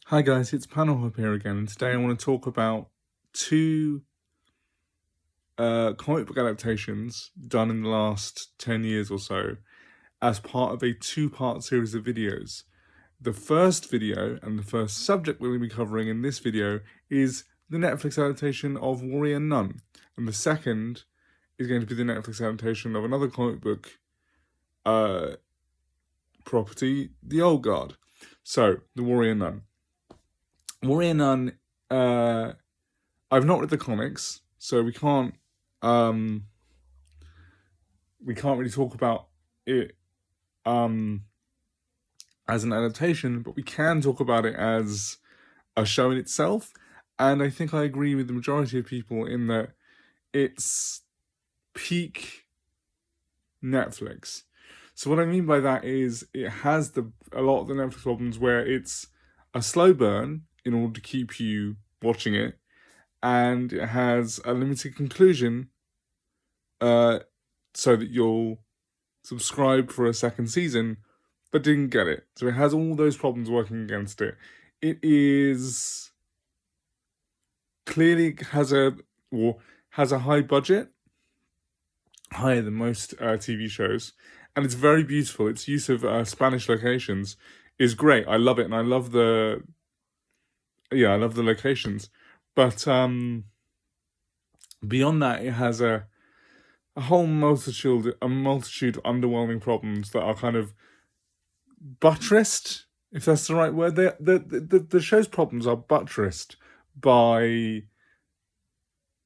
Hi guys, it's PanelHopper here again, and today I want to talk about two comic book adaptations done in the last 10 years or so as part of a two-part series of videos. The first video and the first subject we're going to be covering in this video is the Netflix adaptation of Warrior Nun, and the second is going to be the Netflix adaptation of another comic book property, The Old Guard. So, the Warrior Nun. Warrior Nun, I've not read the comics, so we can't really talk about it as an adaptation, but we can talk about it as a show in itself. And I think I agree with the majority of people in that it's peak Netflix. So what I mean by that is it has a lot of the Netflix problems where it's a slow burn in order to keep you watching it, and it has a limited conclusion so that you'll subscribe for a second season, but didn't get it. So it has all those problems working against it. It is clearly has a high budget, higher than most TV shows, and it's very beautiful. Its use of Spanish locations is great. I love it, and I love the locations. But beyond that, it has a whole multitude of underwhelming problems that are kind of buttressed, if that's the right word. The show's problems are buttressed by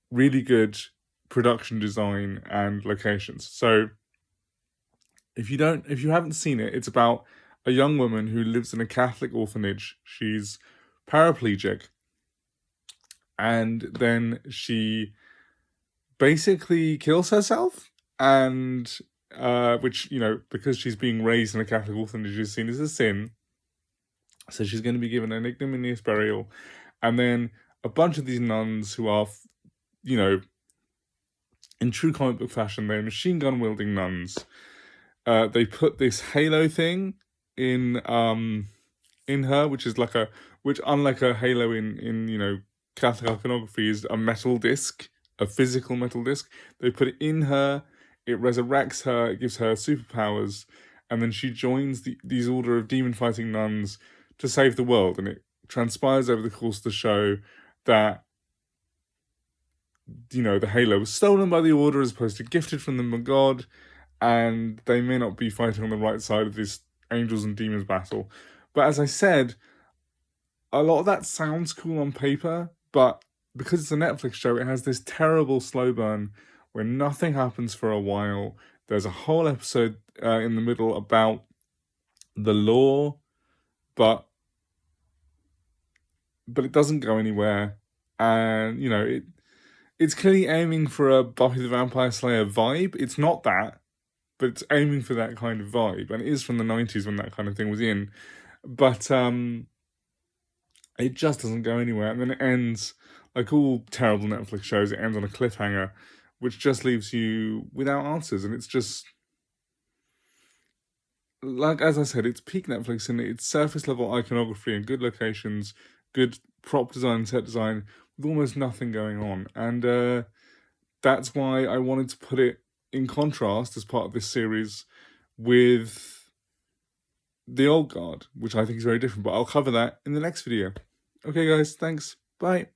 really good production design and locations. So if you haven't seen it, it's about a young woman who lives in a Catholic orphanage. She's paraplegic, and then she basically kills herself, and which, because she's being raised in a Catholic orphanage, is seen as a sin. So she's going to be given an ignominious burial, and then a bunch of these nuns who are, in true comic book fashion, they're machine gun wielding nuns. They put this halo thing in her, which is which unlike a halo in Catholic iconography is a metal disc, a physical metal disc. They put it in her, it resurrects her, it gives her superpowers, and then she joins these order of demon-fighting nuns to save the world. And it transpires over the course of the show that, the halo was stolen by the order as opposed to gifted from them by God, and they may not be fighting on the right side of this angels and demons battle. But as I said, a lot of that sounds cool on paper, but because it's a Netflix show, it has this terrible slow burn where nothing happens for a while. There's a whole episode in the middle about the law, but it doesn't go anywhere. And, it's clearly aiming for a Buffy the Vampire Slayer vibe. It's not that, but it's aiming for that kind of vibe. And it is from the 90s when that kind of thing was in. But it just doesn't go anywhere. And then it ends, like all terrible Netflix shows, it ends on a cliffhanger, which just leaves you without answers. And it's just, like, as I said, it's peak Netflix, and it's surface level iconography and good locations, good prop design, set design, with almost nothing going on. And that's why I wanted to put it in contrast as part of this series with The Old Guard, which I think is very different, but I'll cover that in the next video. Okay guys, thanks, bye.